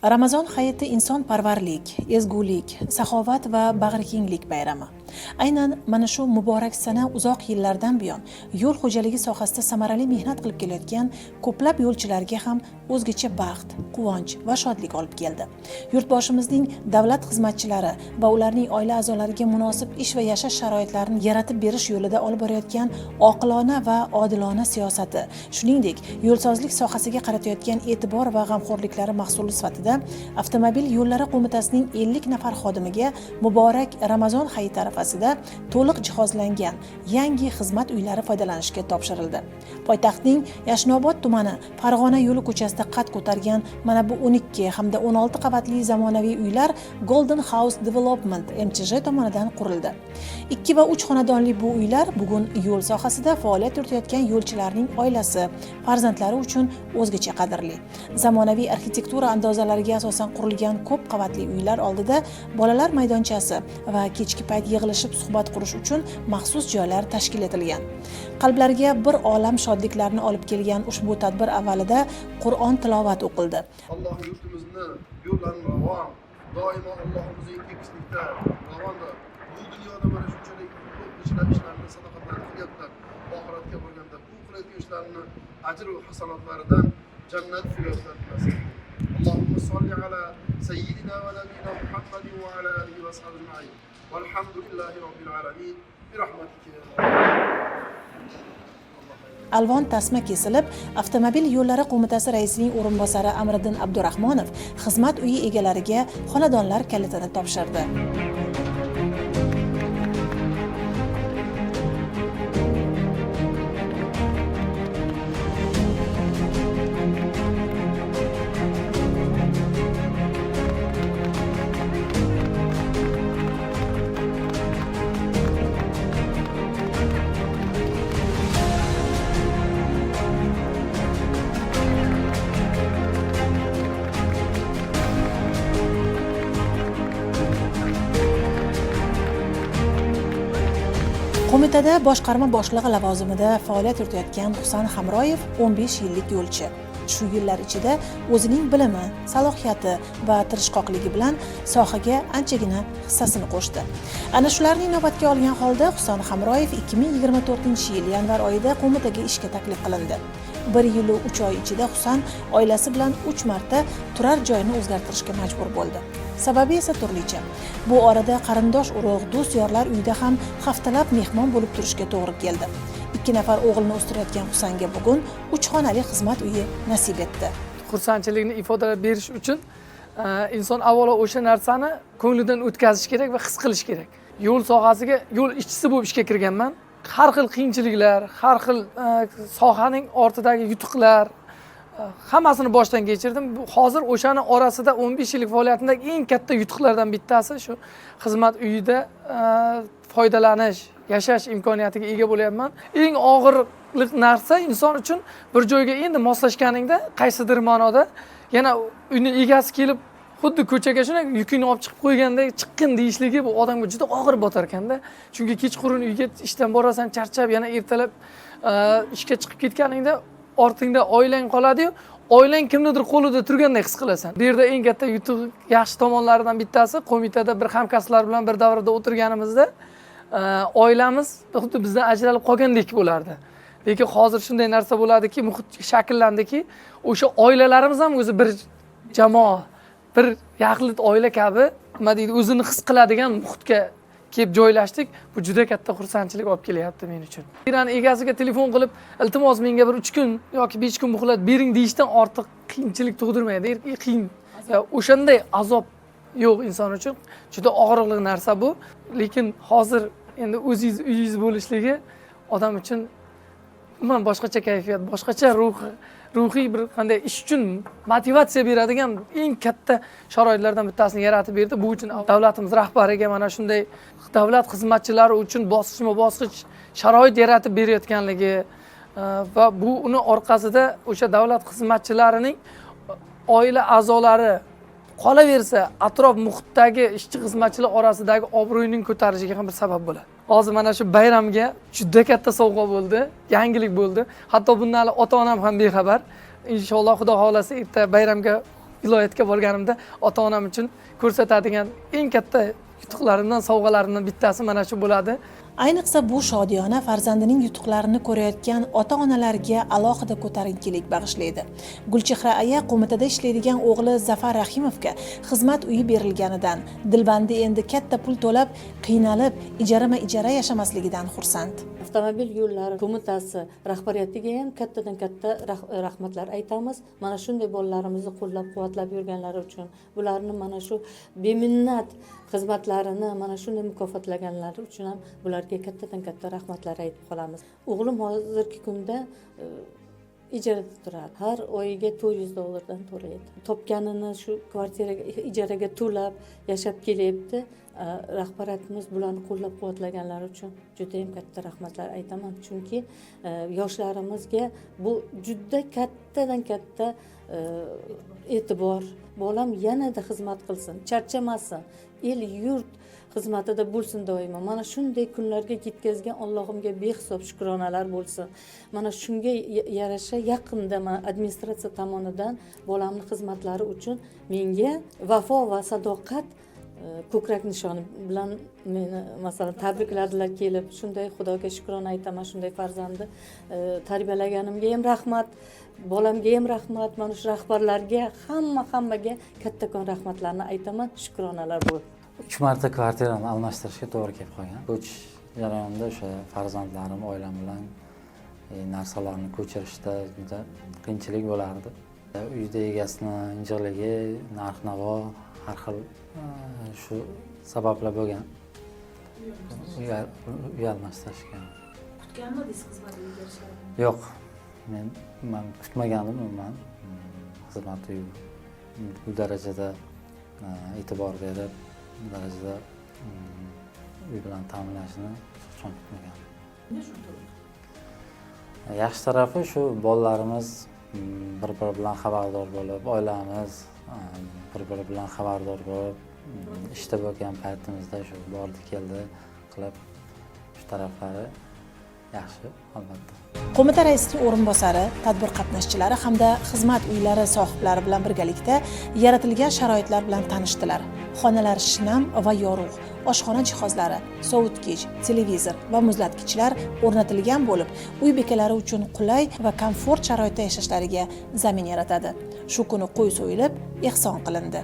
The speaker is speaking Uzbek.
Ramazon hayiti insonparvarlik, ezgulik, saxovat va bag'rikenglik bayrami. Aynan mana shu muborak sana uzoq yillardan buyon yo'l xo'jaligi sohasida samarali mehnat qilib kelayotgan ko'plab yo'lchilarga ham o'zgacha baxt, quvonch va shodlik olib keldi. Yurtboshimizning davlat xizmatchilari va ularning oila a'zolariga munosib ish va yashash sharoitlarini yaratib berish yo'lida olib borayotgan oqilona va odilona siyosati, shuningdek, yo'lsozlik sohasiga qaratayotgan e'tibor va g'amxo'rliklari mahsuli sifatida Avtomobil yo'llari qo'mitasining 50 nafar xodimiga muborak Ramazon hayiti arafasida to'liq jihozlangan yangi xizmat uylari foydalanishga topshirildi. Poytaxtning Yashnobod tumani Farg'ona yo'li ko'chasida qad ko'targan mana bu 12 hamda 16 qavatli zamonaviy uylar Golden House Development MCJ tomonidan qurildi. 2 va 3 xonadonli bu uylar bugun yo'l sohasida faoliyat yuritayotgan yo'lchilarning oilasi, farzandlari uchun o'zgacha qadrli. Zamonaviy arxitektura andozalariga asosan qurilgan ko'p qavatli uylar oldida bolalar maydonchasi va kechki payt yig'ilishib suhbat qurish uchun maxsus joylar tashkil etilgan. Qalblarga bir olam shodliklarni olib kelgan ushbu tadbir avvalida Qur'on tilovat o'qildi. Alloh yurtimizni yo'llarini ravon, doimo Allohimizning tekislikda ravonda bu dunyoda mana shunchalik ko'p ishlarni sadoqatlarni qilyaptilar. Oxiratga bo'lganda bu qilayotgan ishlarni ajr va hasanotlaridan jannat firdavsdan nasib. Allohumma solli ala sayyidina va nabiyina Muhammadin va ala alihi va sahbihi ajma'in. Valhamdulillahi robbil alamin. Bi rahmatika ya Alvon tasma kesilib, Avtomobil yo'llari qo'mitasi raisining o'rinbosari Amriddin Abdurahmonov xizmat uyi egalariga xonadonlar kalitini topshirdi. Qo'mitada boshqarma boshlig'i lavozimida faoliyat yuritayotgan Husan Hamroyev 15 yillik yo'lchi. Shu yillar ichida o'zining bilimi, salohiyati va tirishqoqligi bilan sohaga anchagina hissasini qo'shdi. Ana shularni inobatga olgan holda Husan Hamroyev 2024-yil yanvar oyida qo'mitaga ishga taklif qilindi. 1 yil 3 oy ichida Husan oilasi bilan 3 marta turar joyini o'zgartirishga majbur bo'ldi. Sababi esa turlicha. Bu orada qarindosh urug', do'st yorlar uyida ham haftalab mehmon bo'lib turishga to'g'ri keldi. 2 nafar o'g'ilni o'stirayotgan Husanga bugun 3 xonali xizmat uyi nasib etdi. Xursandchilikni ifodalab berish uchun inson avvalo o'sha narsani ko'nglidan o'tkazish kerak va his qilish kerak. Yo'l sohasiga yo'l ishchisi bo'lib ishga kirganman. Har xil qiyinchiliklar, har xil sohaning ortidagi yutuqlar hammasini boshdan kechirdim. Hozir o'shani orasida 15 yillik faoliyatimdagi eng katta yutuqlardan bittasi shu xizmat uyida foydalanish, yashash imkoniyatiga ega bo'lyapman. Eng og'irlik narsa inson uchun bir joyga endi moslashganingda qaysidir ma'noda yana uyni egasi kelib xuddi ko'chaga shuna yukini olib chiqib qo'ygandek chiqqin deyishligi bu odamga juda og'ir botar ekanda. Chunki kechqurun uyga ishdan borasan, charchab, yana ertalab ishga chiqib ketganingda ortingda oilang qoladi-yu, oilang kimnidir qo'lida turgandek his qilasan. Bu yerda eng katta yutuq, yaxshi tomonlaridan bittasi qo'mitada bir hamkasblar bilan bir davrada o'tirganimizda oilamiz xuddi bizdan ajralib qolgandek bo'lardi. Lekin hozir shunday narsa bo'ladiki, muhit shakllandiki, o'sha oilalarimiz ham o'zi bir jamoa, bir yaqin oila kabi, nima deydi, o'zini his qiladigan muhitga kelib joylashdik. Bu juda katta xursandchilik olib kelyapti men uchun. Irani egasiga telefon qilib, iltimos menga bir 3 kun yoki 5 kun muhlat bering deyishdan ortiq qiyinchilik tug'dirmaydi. Qiyin. O'shanday azob yo'q inson uchun. Juda og'riqli narsa bu. Lekin hozir endi o'zingiz uyingiz bo'lishligi odam uchun umuman boshqacha kayfiyat, boshqacha ruhiy bir qanday ish uchun motivatsiya beradigan eng katta sharoitlardan bittasini yaratib berdi. Bu uchun davlatimiz rahbariga mana shunday davlat xizmatchilari uchun bosqichma-bosqich sharoit yaratib berayotganligi va bu uni orqasida o'sha davlat xizmatchilarining oila a'zolari qolaversa atrof muhitdagi ishchi xizmatchilar orasidagi obro'yning ko'tarilishiga ham bir sabab bo'ladi. Hozir mana shu bayramga juda katta sovg'a bo'ldi, yangilik bo'ldi. Hatto bundan ota-onam ham bexabar. Inshaalloh Xudo xolasa erta bayramga viloyatga borganimda ota-onam uchun ko'rsatadigan eng katta yutuqlarimdan, sovg'alarimdan bittasi mana shu bo'ladi. Ayniqsa bu shodiyona farzandining yutuqlarini ko'rayotgan ota-onalarga alohida ko'tarinkilik bag'ishlaydi. Gulchehra aya qo'mitada ishlaydigan o'g'li Zafar Rahimovga xizmat uyi berilganidan, Dilbandi endi katta pul to'lab, qiynalib, ijara yashamasligidan xursand. Avtomobil yo'llari qo'mitasi rahbariyatiga ham kattadan katta rahmatlar aytamiz. Mana shunday bolalarimizni qo'llab-quvvatlab yurganlari uchun, bularni mana shu beminnat xizmatlarini mana shunday mukofotlaganlari uchun ham bularga kattadan katta rahmatlar aytib qolamiz. O'g'lim hozirgi kunda ijarada turadi. Har oyiga $400 to'laydi. Topganini shu kvartiraga ijaraga to'lab yashab kelyapti. Rahbariyatimiz bularni qo'llab-quvvatlaganlari uchun juda ham katta rahmatlar aytaman. Chunki yoshlarimizga bu juda kattadan katta e'tibor. Bolam yanada xizmat qilsin, charchamasin, el yurt xizmatida bo'lsin doimo. Mana shunday kunlarga yetkazgan Allohimga behisob shukronalar bo'lsin. Mana shunga yarasha yaqinda administratsiya tomonidan bolamning xizmatlari uchun menga vafo va sadoqat ko'krak nishoni bilan meni masalan tabrikladilar kelib. Shunday Xudoga shukrona aytaman, shunday farzandni tarbiyalaganimga ham rahmat, bolamga ham rahmat, mana shu rahbarlarga, hammaga kattakon rahmatlarni aytaman, shukronalar bo'lsin. 3 marta kvartirani almashtirishga to'g'ri kelib qolgan. Ko'chish jarayonida o'sha farzandlarim, oilam bilan narsalarni ko'chirishda juda qiyinchilik bo'lardi. Uyda egasini injiqligi, narx-navo har xil shu sabablar bo'lgan. Uy almashtirishga. Kutganmidingiz xizmatga kirishlarni? Yo'q. Men kutmagandim umuman. Xizmat uyi bu darajada e'tibor berib, bu darajada uy bilan ta'minlashini hech kutmagandim. Yaxshi tarafi shu bolalarimiz bir-biri bilan xabardor bo'lib, oilamiz bir-biri bilan xabardor bo'lib, ishda bo'lgan paytimizda shu bordi keldi qilib shu taraflari yaxshi albatta. Qo'mita raisining o'rinbosari, tadbir qatnashchilari hamda xizmat uylari sohiblari bilan birgalikda yaratilgan sharoitlar bilan tanishdilar. Xonalar shinam va yorug', oshxona jihozlari, sovutgich, televizor va muzlatgichlar o'rnatilgan bo'lib, uy bekalari uchun qulay va komfort sharoitda yashashlariga zamin yaratadi. Shu kuni qo'y so'yilib, ehson qilindi.